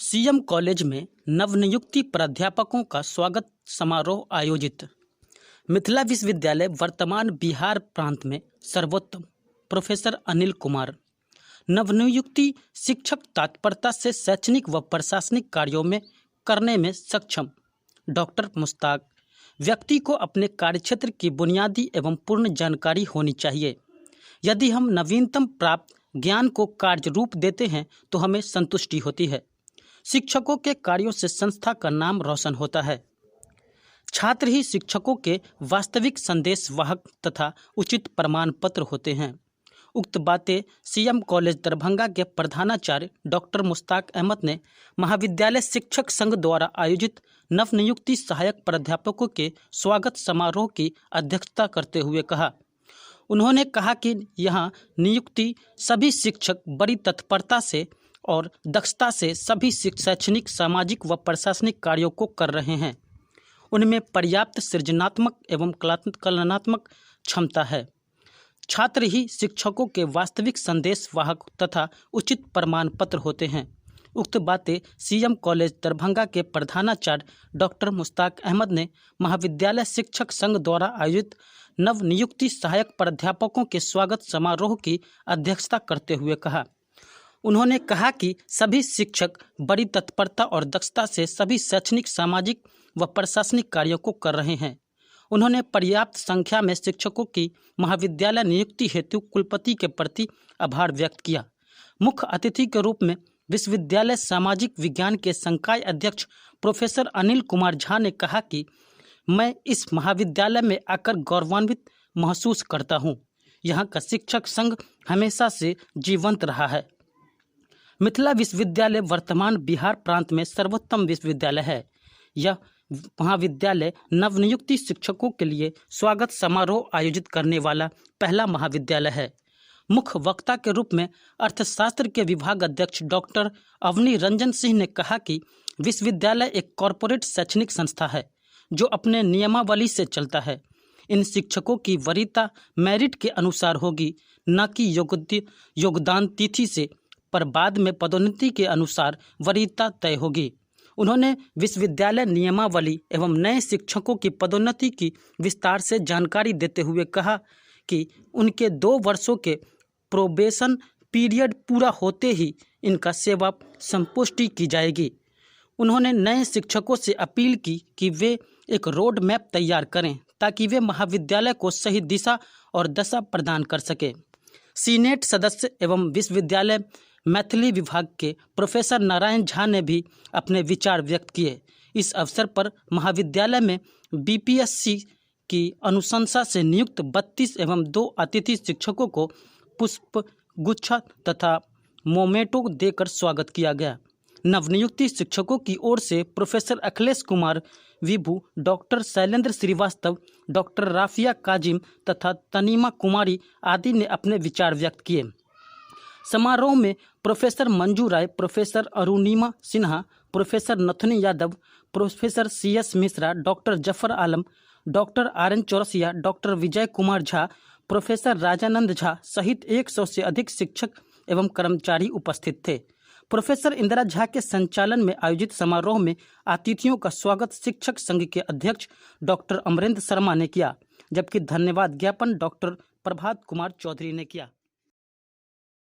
CM college में नवनियुक्ति प्राध्यापकों का स्वागत समारोह आयोजित। मिथिला विश्वविद्यालय वर्तमान बिहार प्रांत में सर्वोत्तम प्रोफेसर अनिल कुमार। नवनियुक्ति शिक्षक तत्परता से शैक्षणिक व प्रशासनिक कार्यों में करने में सक्षम। डॉक्टर मुश्ताक। व्यक्ति को अपने कार्यक्षेत्र की बुनियादी एवं पूर्ण जानकारी होनी चाहिए। यदि हम नवीनतम प्राप्त ज्ञान को कार्य रूप देते हैं तो हमें संतुष्टि होती है। शिक्षकों के कार्यों से संस्था का नाम रोशन होता है। छात्र ही शिक्षकों के वास्तविक संदेश वाहक तथा उचित प्रमाण पत्र होते हैं। उक्त बातें सीएम कॉलेज दरभंगा के प्रधानाचार्य डॉक्टर मुश्ताक अहमद ने महाविद्यालय शिक्षक संघ द्वारा आयोजित नवनियुक्ति सहायक प्राध्यापकों के स्वागत समारोह की अध्यक्षता करते हुए कहा। उन्होंने कहा कि यहाँ नियुक्ति सभी शिक्षक बड़ी तत्परता से और दक्षता से सभी शैक्षणिक, सामाजिक व प्रशासनिक कार्यों को कर रहे हैं। उनमें पर्याप्त सृजनात्मक एवं कलनात्मक क्षमता है। छात्र ही शिक्षकों के वास्तविक संदेश वाहक तथा उचित प्रमाण पत्र होते हैं। उक्त बातें सीएम कॉलेज दरभंगा के प्रधानाचार्य डॉक्टर मुश्ताक अहमद ने महाविद्यालय शिक्षक संघ द्वारा आयोजित नवनियुक्ति सहायक प्राध्यापकों के स्वागत समारोह की अध्यक्षता करते हुए कहा। उन्होंने कहा कि सभी शिक्षक बड़ी तत्परता और दक्षता से सभी शैक्षणिक, सामाजिक व प्रशासनिक कार्यों को कर रहे हैं। उन्होंने पर्याप्त संख्या में शिक्षकों की महाविद्यालय नियुक्ति हेतु कुलपति के प्रति आभार व्यक्त किया। मुख्य अतिथि के रूप में विश्वविद्यालय सामाजिक विज्ञान के संकाय अध्यक्ष प्रोफेसर अनिल कुमार झा ने कहा कि मैं इस महाविद्यालय में आकर गौरवान्वित महसूस करता हूँ। यहाँ का शिक्षक संघ हमेशा से जीवंत रहा है। मिथिला विश्वविद्यालय वर्तमान बिहार प्रांत में सर्वोत्तम विश्वविद्यालय है। यह महाविद्यालय नवनियुक्ति शिक्षकों के लिए स्वागत समारोह आयोजित करने वाला पहला महाविद्यालय है। मुख्य वक्ता के रूप में अर्थशास्त्र के विभाग अध्यक्ष डॉक्टर अवनी रंजन सिंह ने कहा कि विश्वविद्यालय एक कॉरपोरेट शैक्षणिक संस्था है जो अपने नियमावली से चलता है। इन शिक्षकों की वरीयता मेरिट के अनुसार होगी, न कि योगदान तिथि से, पर बाद में पदोन्नति के अनुसार वरीयता तय होगी। उन्होंने विश्वविद्यालय नियमावली एवं नए शिक्षकों की पदोन्नति की विस्तार से जानकारी देते हुए कहा कि उनके 2 वर्षों के प्रोबेशन पीरियड पूरा होते ही इनका सेवा संपुष्टि की जाएगी। उन्होंने नए शिक्षकों से अपील की कि वे एक रोड मैप तैयार करें ताकि वे महाविद्यालय को सही दिशा और दशा प्रदान कर सके। सीनेट सदस्य एवं विश्वविद्यालय मैथिली विभाग के प्रोफेसर नारायण झा ने भी अपने विचार व्यक्त किए। इस अवसर पर महाविद्यालय में बीपीएससी की अनुशंसा से नियुक्त 32 एवं 2 अतिथि शिक्षकों को पुष्प गुच्छा तथा मोमेंटो देकर स्वागत किया गया। नवनियुक्ति शिक्षकों की ओर से प्रोफेसर अखिलेश कुमार विभू, डॉक्टर शैलेंद्र श्रीवास्तव, डॉक्टर राफिया काजिम तथा तनीमा कुमारी आदि ने अपने विचार व्यक्त किए। समारोह में professor Manju Rai, professor Arunima Sinha, professor Nathuni Yadav, professor CS Mishra, doctor Zafar Alam, doctor RN Chaurasia, doctor Vijay Kumar Jha, professor Rajanand Jha सहित 100 से अधिक शिक्षक एवं कर्मचारी उपस्थित थे। प्रोफेसर इंदिरा झा के संचालन में आयोजित समारोह में अतिथियों का स्वागत शिक्षक संघ के अध्यक्ष डॉक्टर अमरेंद्र शर्मा ने किया, जबकि धन्यवाद ज्ञापन डॉक्टर प्रभात कुमार चौधरी ने किया।